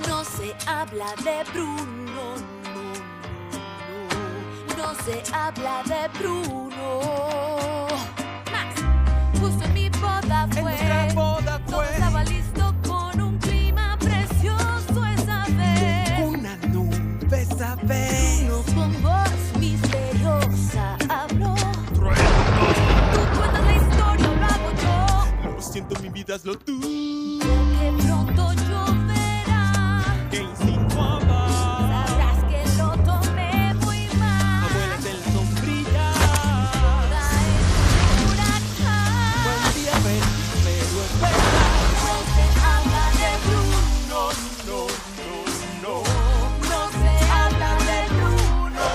No se habla de Bruno, no se habla de Bruno. Más, justo en mi boda fue, todo estaba listo con un clima precioso esa vez. Una nube esa vez. Bruno con voz misteriosa habló. Tú cuentas la historia, lo hago yo. Lo siento, mi vida es lo tú. Que pronto lloverá. Que insinuaba. Sabrás que lo tomé muy mal. Abuelas en la sombrilla. Boda es un huracán. Buen día, ven, pero espera. No se habla de Bruno. No. No se habla de Bruno.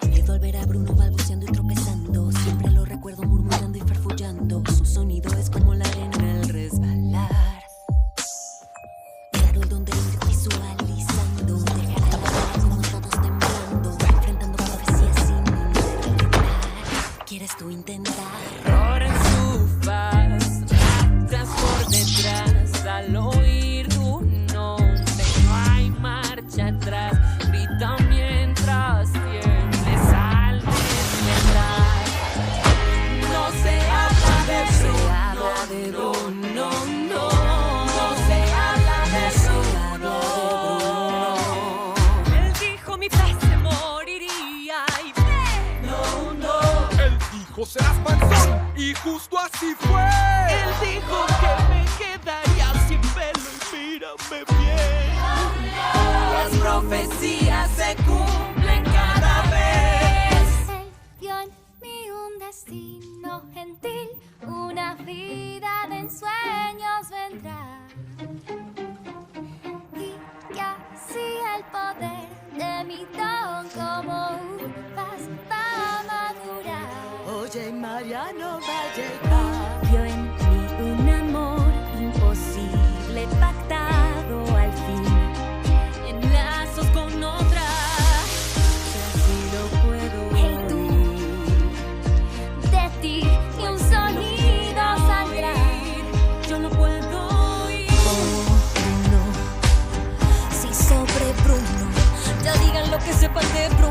Miedo al ver a Bruno balbuceando y tropezando. Siempre lo recuerdo murmurando y farfullando. Su sonido es como la arena al resbalar. Claro el don de ir visualizando. Dejar a la cara como todos temblando. Enfrentando profecías sin interpretar. ¿Quieres tú intentar? Error en su faz, atrás por detrás, al oír tu nombre no hay marcha atrás, grita mientras tiemblas al despertar. No se habla de Bruno, no se habla de Bruno. Él dijo mi fe se moriría y Él dijo serás panzón y justo así fue. él dijo que me quedaría sin pelo y mírame bien. Las profecías se cumplen cada vez. Él vio en mí un destino gentil, una vida de ensueños vendrá. Y que así el poder de mi don como uvas va a madurar. Oye, Mariano va a llegar. Vio en mí un amor imposible, pactado al fin. En lazos con otra. Así lo puedo Hey, tú. oír. De ti ni un sonido saldrá. Yo no puedo ir. Oh, Bruno, sí sobre Bruno. Ya digan lo que sepan de Bruno.